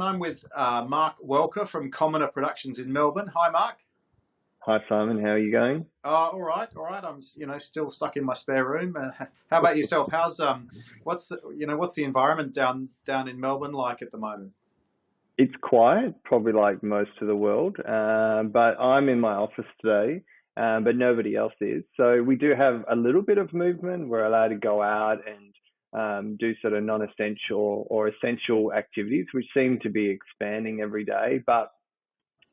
I'm with Mark Welker from Commoner Productions in Melbourne. Hi, Mark. Hi Simon, how are you going? All right, all right. I'm, still stuck in my spare room. How about yourself? What's the environment down in Melbourne like at the moment? It's quiet, probably like most of the world, but I'm in my office today, but nobody else is. So we do have a little bit of movement. We're allowed to go out and do sort of non-essential or essential activities, which seem to be expanding every day. But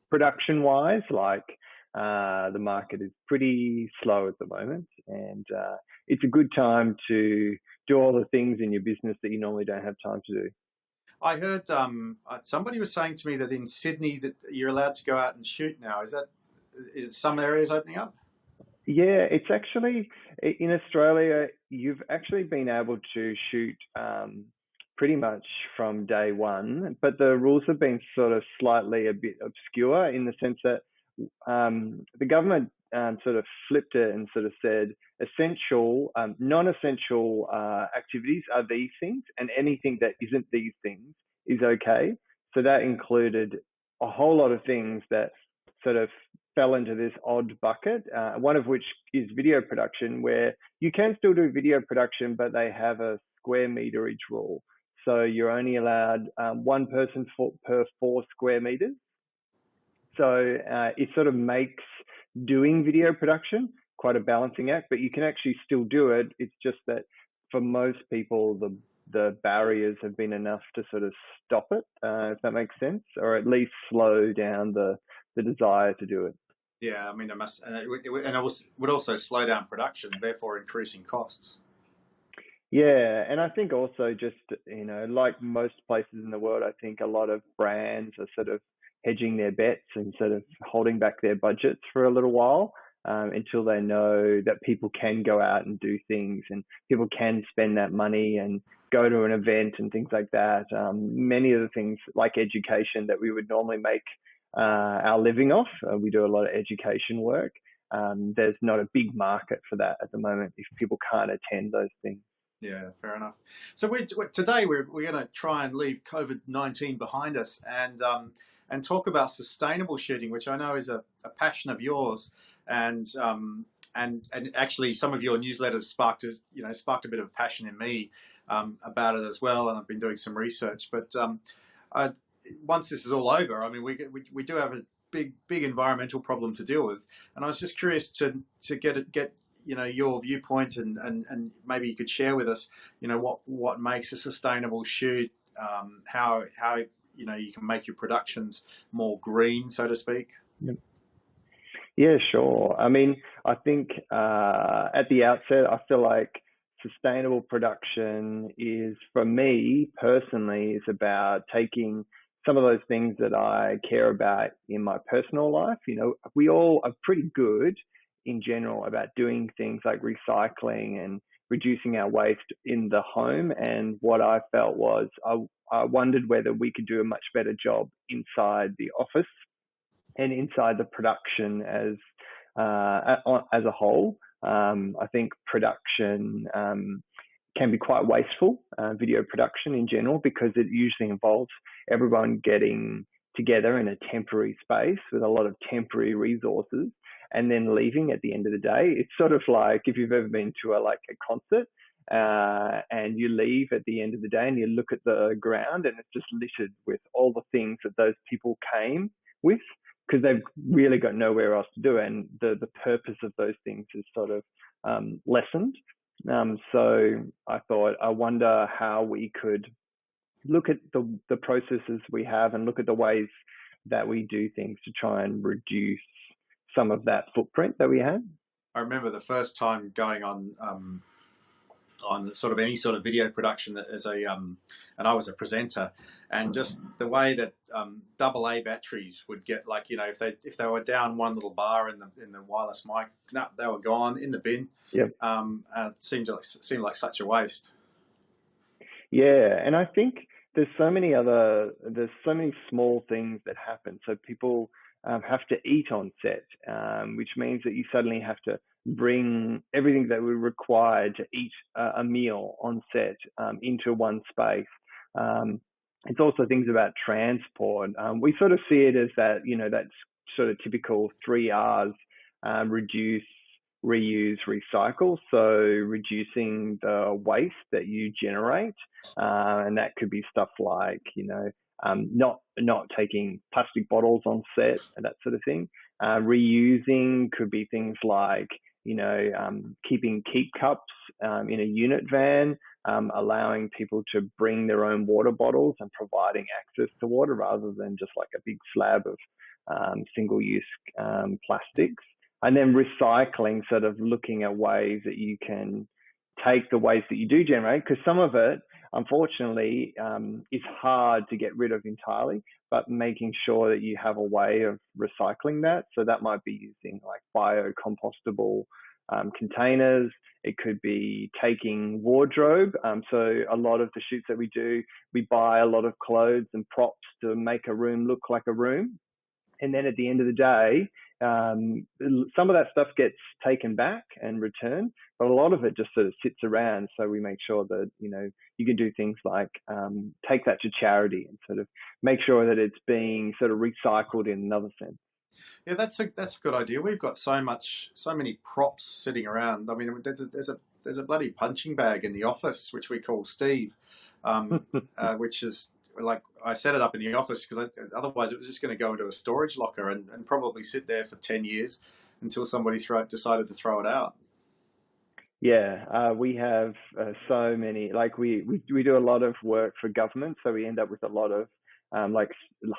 production-wise, the market is pretty slow at the moment, and it's a good time to do all the things in your business that you normally don't have time to do. I heard somebody was saying to me that in Sydney that you're allowed to go out and shoot now. Is some areas opening up? Yeah, it's actually in Australia, you've actually been able to shoot pretty much from day one, but the rules have been sort of slightly a bit obscure in the sense that the government sort of flipped it and sort of said essential, non-essential activities are these things, and anything that isn't these things is okay. So that included a whole lot of things that sort of fell into this odd bucket, one of which is video production, where you can still do video production, but they have a square meterage rule. So you're only allowed one person per 4 square meters. So it sort of makes doing video production quite a balancing act, but you can actually still do it. It's just that for most people, the barriers have been enough to sort of stop it, if that makes sense, or at least slow down the desire to do it. Yeah, I mean, it must, would also slow down production, therefore increasing costs. Yeah, and I think also just, like most places in the world, I think a lot of brands are sort of hedging their bets and sort of holding back their budgets for a little while until they know that people can go out and do things and people can spend that money and go to an event and things like that. Many of the things like education that we would normally make our living off, we do a lot of education work. There's not a big market for that at the moment if people can't attend those things. Yeah, fair enough. So today we're going to try and leave COVID-19 behind us and talk about sustainable shooting, which I know is a passion of yours, and actually some of your newsletters sparked a bit of passion in me about it as well, and I've been doing some research. But once this is all over, I mean, we do have a big environmental problem to deal with, and I was just curious to get your viewpoint and maybe you could share with us, what makes a sustainable shoot, how you can make your productions more green, so to speak. Yeah, sure. I mean, I think at the outset, I feel like sustainable production is, for me personally, is about taking some of those things that I care about in my personal life. We all are pretty good in general about doing things like recycling and reducing our waste in the home. And what I felt was I wondered whether we could do a much better job inside the office and inside the production as a whole. I think production can be quite wasteful, video production in general, because it usually involves everyone getting together in a temporary space with a lot of temporary resources and then leaving at the end of the day. It's sort of like if you've ever been to a concert and you leave at the end of the day and you look at the ground and it's just littered with all the things that those people came with, because they've really got nowhere else to do, and the purpose of those things is sort of lessened. So I thought, I wonder how we could look at the processes we have and look at the ways that we do things to try and reduce some of that footprint that we have. I remember the first time going on sort of any sort of video production as and I was a presenter, and just the way that AA batteries would get, if they were down one little bar in the wireless mic, no, they were gone in the bin. Yep. It seemed like such a waste. Yeah, and I think there's so many small things that happen. So people have to eat on set, which means that you suddenly have to bring everything that we require to eat a meal on set into one space. It's also things about transport. We sort of see it as that, that's sort of typical 3 Rs: reduce, reuse, recycle. So reducing the waste that you generate, and that could be stuff like, not taking plastic bottles on set and that sort of thing. Reusing could be things like, keeping keep cups in a unit van, allowing people to bring their own water bottles and providing access to water rather than just like a big slab of single-use plastics. And then recycling, sort of looking at ways that you can take the waste that you do generate, because some of it, unfortunately, is hard to get rid of entirely, but making sure that you have a way of recycling that. So that might be using like biocompostable containers. It could be taking wardrobe. So a lot of the shoots that we do, we buy a lot of clothes and props to make a room look like a room. And then at the end of the day, some of that stuff gets taken back and returned, but a lot of it just sort of sits around. So we make sure that, you can do things like take that to charity and sort of make sure that it's being sort of recycled in another sense. Yeah, that's a good idea. We've got so many props sitting around. I mean, there's a bloody punching bag in the office which we call Steve, which is like I set it up in the office because otherwise it was just going to go into a storage locker and probably sit there for 10 years until somebody decided to throw it out. Yeah, we have so many. Like we do a lot of work for government, so we end up with a lot of like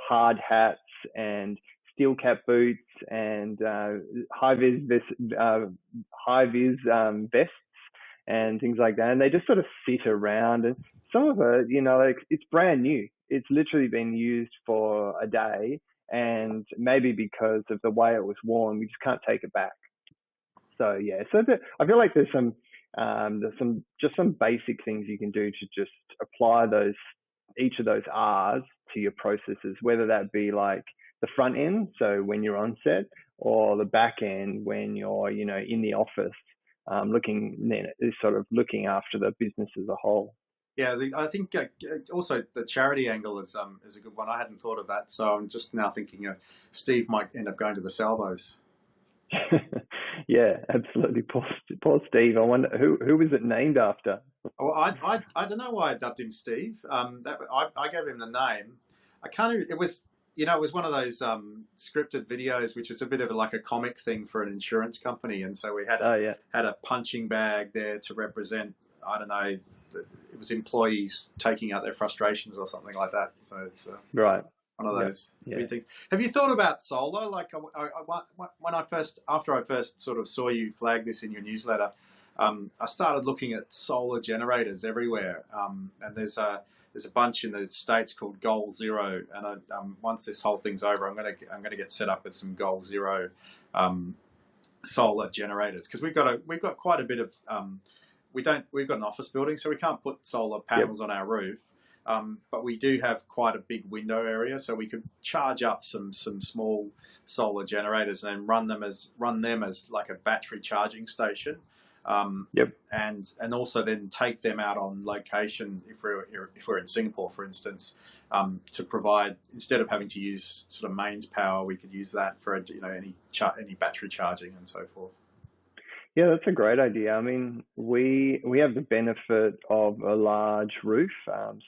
hard hats and steel cap boots and high vis vests and things like that. And they just sort of sit around, and some of it, like it's brand new. It's literally been used for a day, and maybe because of the way it was worn, we just can't take it back. So yeah, I feel like there's some basic things you can do to just apply each of those R's to your processes, whether that be like the front end, so when you're on set, or the back end when you're in the office, sort of looking after the business as a whole. Yeah, I think also the charity angle is a good one. I hadn't thought of that, so I'm just now thinking Steve might end up going to the Salvos. Yeah, absolutely. Poor Steve. I wonder who was it named after? Oh, I don't know why I dubbed him Steve. I gave him the name. I can't. It was it was one of those scripted videos, which is a bit of like a comic thing for an insurance company, and so we had a punching bag there to represent. I don't know. It was employees taking out their frustrations or something like that. So it's right. One of those weird things. Have you thought about solar? Like after I first sort of saw you flag this in your newsletter, I started looking at solar generators everywhere. And there's a bunch in the States called Goal Zero. And once this whole thing's over, I'm gonna get set up with some Goal Zero solar generators, because we've got quite a bit of we've got an office building, so we can't put solar panels on our roof. But we do have quite a big window area, so we could charge up some small solar generators and run them as like a battery charging station. And also then take them out on location if we're in Singapore, for instance, to provide, instead of having to use sort of mains power, we could use that for any battery charging and so forth. Yeah, that's a great idea. I mean, we have the benefit of a large roof.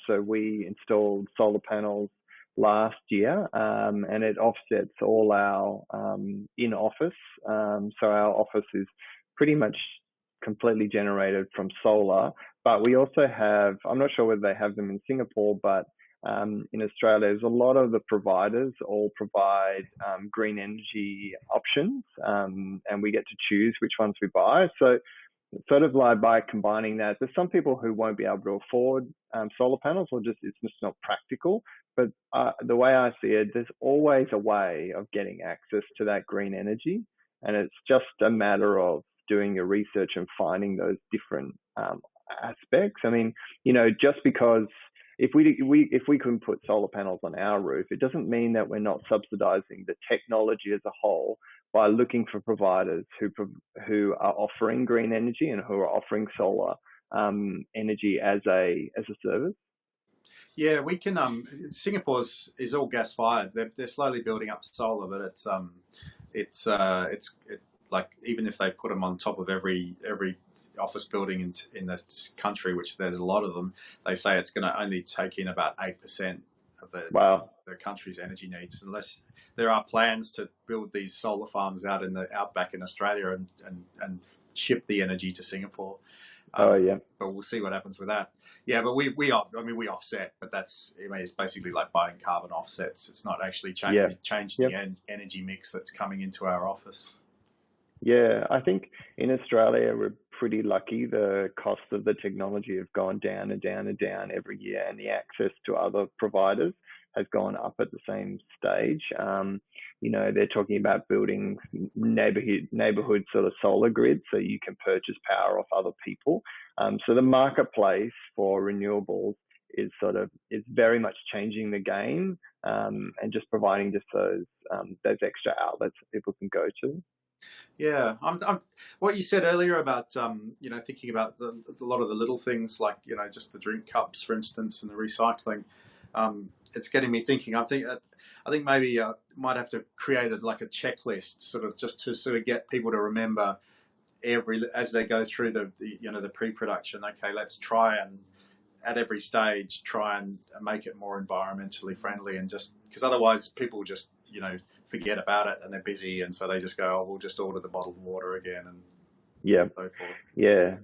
So we installed solar panels last year, and it offsets all our in-office. So our office is pretty much completely generated from solar. But we also have, I'm not sure whether they have them in Singapore, but in Australia, there's a lot of the providers all provide green energy options, and we get to choose which ones we buy. So sort of like by combining that, there's some people who won't be able to afford solar panels, or it's just not practical. But the way I see it, there's always a way of getting access to that green energy, and it's just a matter of doing your research and finding those different aspects. I mean, just because if we couldn't put solar panels on our roof, it doesn't mean that we're not subsidizing the technology as a whole by looking for providers who are offering green energy and who are offering solar energy as a service. Yeah, we can. Singapore's is all gas fired. They're slowly building up solar, but it's like even if they put them on top of every office building in this country, which there's a lot of them, they say it's going to only take in about 8% of Wow. the country's energy needs, unless there are plans to build these solar farms out in the outback in Australia and ship the energy to Singapore. Oh, Um, yeah. but we'll see what happens with that. Yeah, but we offset, but it's basically like buying carbon offsets. It's not actually Yeah. changing Yep. the energy mix that's coming into our office. Yeah. I think in Australia, we're pretty lucky. The cost of the technology have gone down and down and down every year, and the access to other providers has gone up at the same stage. They're talking about building neighborhood sort of solar grids so you can purchase power off other people. So the marketplace for renewables is very much changing the game, and just providing just those extra outlets that people can go to. Yeah, what you said earlier about thinking about a lot of the little things like just the drink cups, for instance, and the recycling. It's getting me thinking. I think maybe might have to create like a checklist, sort of just to sort of get people to remember as they go through the pre-production. Okay, let's try and at every stage try and make it more environmentally friendly, and just because otherwise people just forget about it and they're busy, and so they just go, oh, we'll just order the bottled water again and Yeah. so forth. Yeah.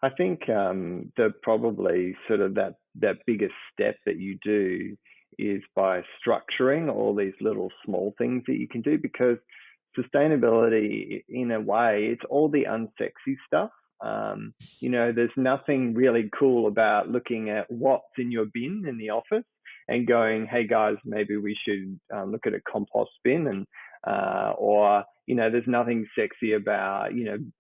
I think the probably sort of that biggest step that you do is by structuring all these little small things that you can do, because sustainability, in a way, it's all the unsexy stuff. There's nothing really cool about looking at what's in your bin in the office and going, hey guys, maybe we should look at a compost bin, or there's nothing sexy about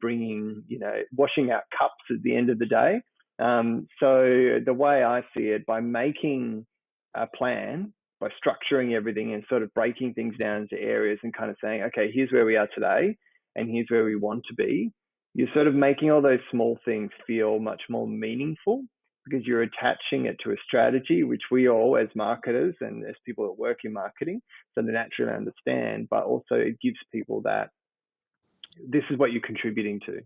bringing washing out cups at the end of the day. So the way I see it, by making a plan, by structuring everything and sort of breaking things down into areas and kind of saying, okay, here's where we are today and here's where we want to be, you're sort of making all those small things feel much more meaningful, because you're attaching it to a strategy, which we all, as marketers and as people that work in marketing, so they naturally understand, but also it gives people that this is what you're contributing to.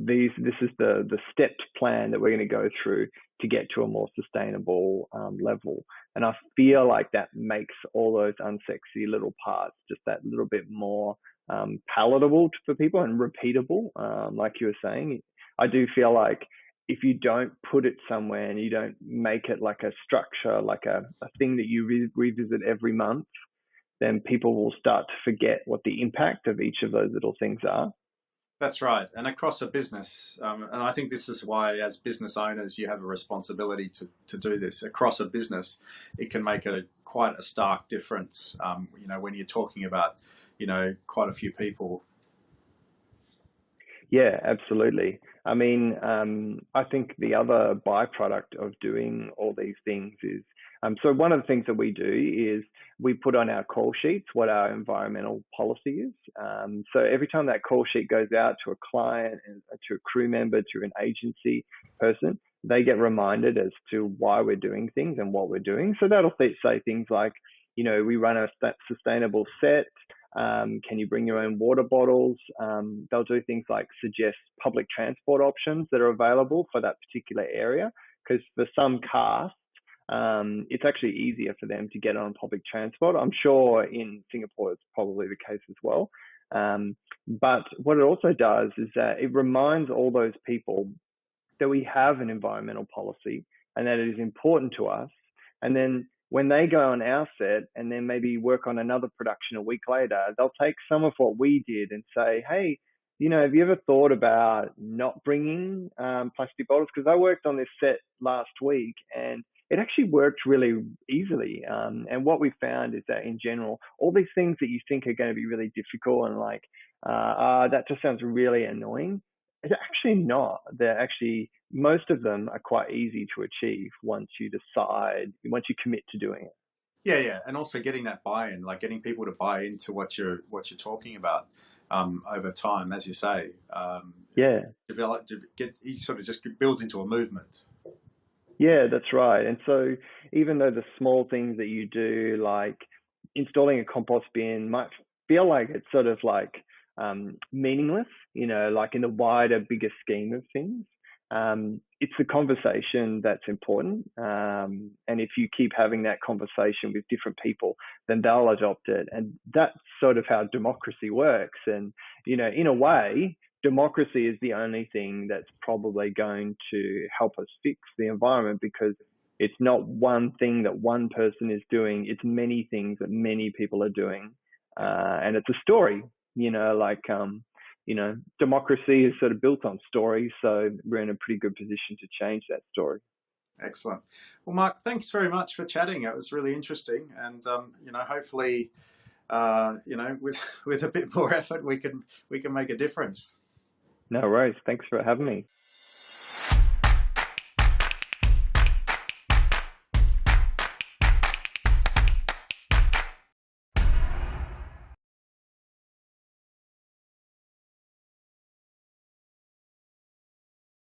This is the stepped plan that we're going to go through to get to a more sustainable level. And I feel like that makes all those unsexy little parts just that little bit more palatable for people and repeatable. Like you were saying, I do feel like if you don't put it somewhere and you don't make it like a structure, like a thing that you revisit every month, then people will start to forget what the impact of each of those little things are. That's right, and across a business, and I think this is why, as business owners, you have a responsibility to do this. Across a business, it can make quite a stark difference. When you're talking about, quite a few people. Yeah, absolutely. I mean, I think the other byproduct of doing all these things is, so one of the things that we do is we put on our call sheets what our environmental policy is. So every time that call sheet goes out to a client, and to a crew member, to an agency person, they get reminded as to why we're doing things and what we're doing. So that'll say things like, we run a sustainable set. Can you bring your own water bottles? They'll do things like suggest public transport options that are available for that particular area, because for some casts, it's actually easier for them to get on public transport. I'm sure in Singapore it's probably the case as well. But what it also does is that it reminds all those people that we have an environmental policy and that it is important to us. And then when they go on our set and then maybe work on another production a week later, they'll take some of what we did and say, hey, have you ever thought about not bringing plastic bottles? Because I worked on this set last week and it actually worked really easily. And what we found is that in general, all these things that you think are going to be really difficult and like, that just sounds really annoying, it's actually not. They're actually, most of them are quite easy to achieve once you commit to doing it. Yeah, and also getting that buy-in, like getting people to buy into what you're talking about over time, as you say. Yeah. It sort of just builds into a movement. Yeah, that's right. And so even though the small things that you do, like installing a compost bin, might feel like it's sort of like meaningless, like in the wider, bigger scheme of things, it's the conversation that's important. And if you keep having that conversation with different people, then they'll adopt it. And that's sort of how democracy works. And, in a way, democracy is the only thing that's probably going to help us fix the environment, because it's not one thing that one person is doing, it's many things that many people are doing. Yeah, And it's a story, like, democracy is sort of built on stories. So we're in a pretty good position to change that story. excellent. Well, Mark, thanks very much for chatting. It was really interesting, and hopefully, with with a bit more effort, we can make a difference. No worries. Thanks for having me.